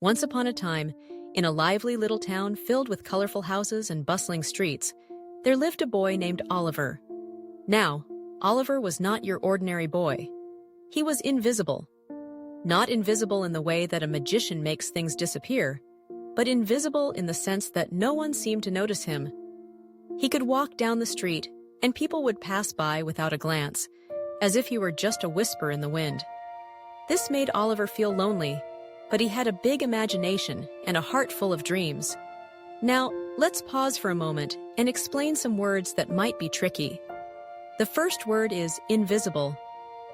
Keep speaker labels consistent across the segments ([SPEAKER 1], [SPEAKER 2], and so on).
[SPEAKER 1] Once upon a time, in a lively little town filled with colorful houses and bustling streets, there lived a boy named Oliver. Now, Oliver was not your ordinary boy. He was invisible. Not invisible in the way that a magician makes things disappear, but invisible in the sense that no one seemed to notice him. He could walk down the street, and people would pass by without a glance, as if he were just a whisper in the wind. This made Oliver feel lonely, but he had a big imagination and a heart full of dreams. Now, let's pause for a moment and explain some words that might be tricky. The first word is invisible.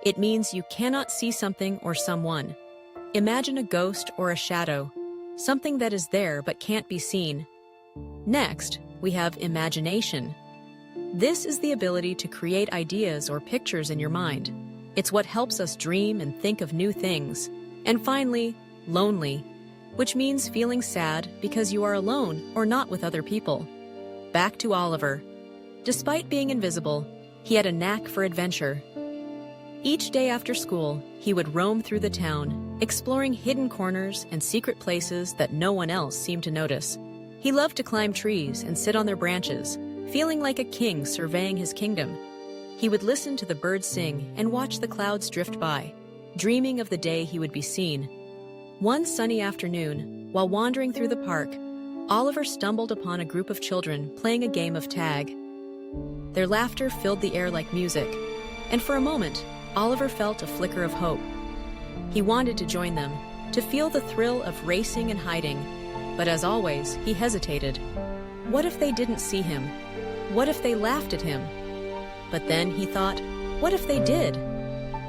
[SPEAKER 1] It means you cannot see something or someone. Imagine a ghost or a shadow, something that is there but can't be seen. Next, we have imagination. This is the ability to create ideas or pictures in your mind. It's what helps us dream and think of new things. And finally, lonely, which means feeling sad because you are alone or not with other people. Back to Oliver. Despite being invisible, he had a knack for adventure. Each day after school, he would roam through the town, exploring hidden corners and secret places that no one else seemed to notice. He loved to climb trees and sit on their branches, feeling like a king surveying his kingdom. He would listen to the birds sing and watch the clouds drift by, dreaming of the day he would be seen. One sunny afternoon, while wandering through the park, Oliver stumbled upon a group of children playing a game of tag. Their laughter filled the air like music, and for a moment, Oliver felt a flicker of hope. He wanted to join them, to feel the thrill of racing and hiding, but as always, he hesitated. What if they didn't see him? What if they laughed at him? But then he thought, what if they did?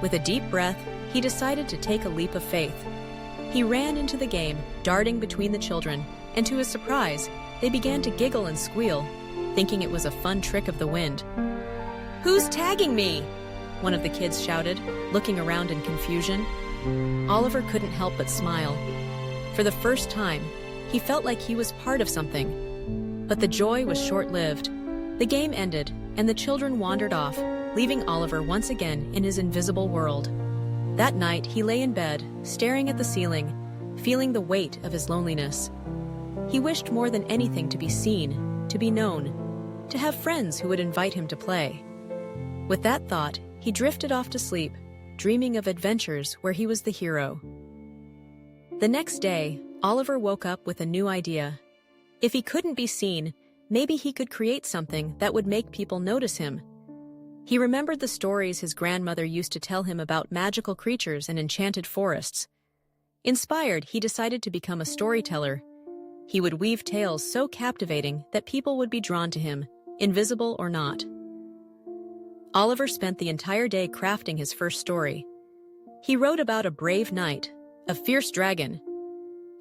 [SPEAKER 1] With a deep breath, he decided to take a leap of faith. He ran into the game, darting between the children, and to his surprise, they began to giggle and squeal, thinking it was a fun trick of the wind. "Who's tagging me?" one of the kids shouted, looking around in confusion. Oliver couldn't help but smile. For the first time, he felt like he was part of something. But the joy was short-lived. The game ended, and the children wandered off, leaving Oliver once again in his invisible world. That night, he lay in bed, staring at the ceiling, feeling the weight of his loneliness. He wished more than anything to be seen, to be known, to have friends who would invite him to play. With that thought, he drifted off to sleep, dreaming of adventures where he was the hero. The next day, Oliver woke up with a new idea. If he couldn't be seen, maybe he could create something that would make people notice him. He remembered the stories his grandmother used to tell him about magical creatures and enchanted forests. Inspired, he decided to become a storyteller. He would weave tales so captivating that people would be drawn to him, invisible or not. Oliver spent the entire day crafting his first story. He wrote about a brave knight, a fierce dragon,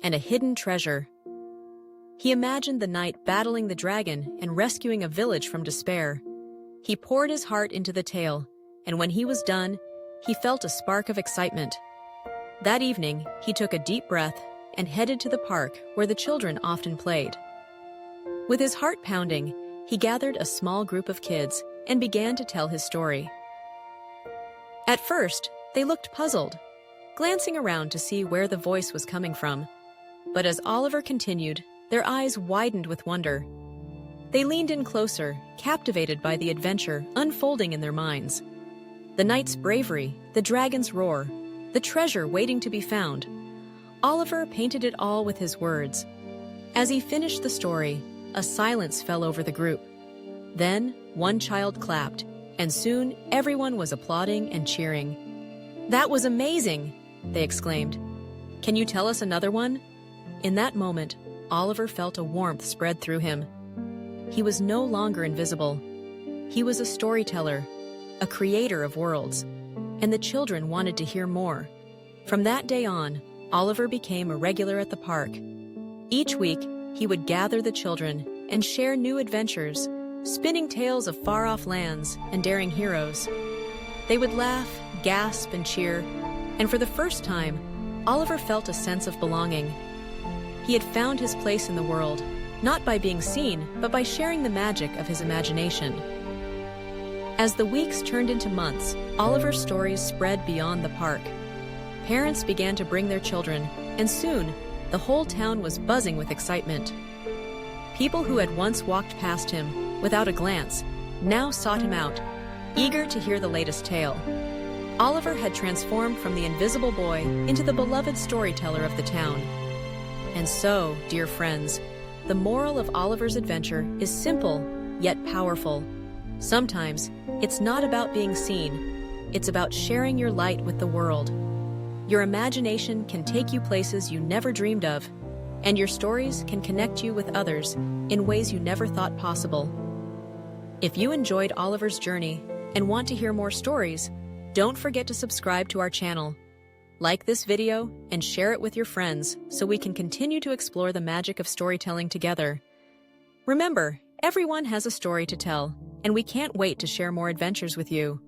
[SPEAKER 1] and a hidden treasure. He imagined the knight battling the dragon and rescuing a village from despair. He poured his heart into the tale, and when he was done, he felt a spark of excitement. That evening, he took a deep breath and headed to the park where the children often played. With his heart pounding, he gathered a small group of kids and began to tell his story. At first, they looked puzzled, glancing around to see where the voice was coming from. But as Oliver continued, their eyes widened with wonder. They leaned in closer, captivated by the adventure unfolding in their minds. The knight's bravery, the dragon's roar, the treasure waiting to be found. Oliver painted it all with his words. As he finished the story, a silence fell over the group. Then, one child clapped, and soon everyone was applauding and cheering. "That was amazing!" they exclaimed. "Can you tell us another one?" In that moment, Oliver felt a warmth spread through him. He was no longer invisible. He was a storyteller, a creator of worlds, and the children wanted to hear more. From that day on, Oliver became a regular at the park. Each week, he would gather the children and share new adventures, spinning tales of far-off lands and daring heroes. They would laugh, gasp, and cheer, and for the first time, Oliver felt a sense of belonging. He had found his place in the world, not by being seen, but by sharing the magic of his imagination. As the weeks turned into months, Oliver's stories spread beyond the park. Parents began to bring their children, and soon, The whole town was buzzing with excitement. People who had once walked past him without a glance now sought him out, eager to hear the latest tale. Oliver had transformed from the invisible boy into the beloved storyteller of the town. And so, dear friends, the moral of Oliver's adventure is simple, yet powerful. Sometimes, it's not about being seen. It's about sharing your light with the world. Your imagination can take you places you never dreamed of, and your stories can connect you with others in ways you never thought possible. If you enjoyed Oliver's journey and want to hear more stories, don't forget to subscribe to our channel. Like this video and share it with your friends so we can continue to explore the magic of storytelling together. Remember, everyone has a story to tell, and we can't wait to share more adventures with you.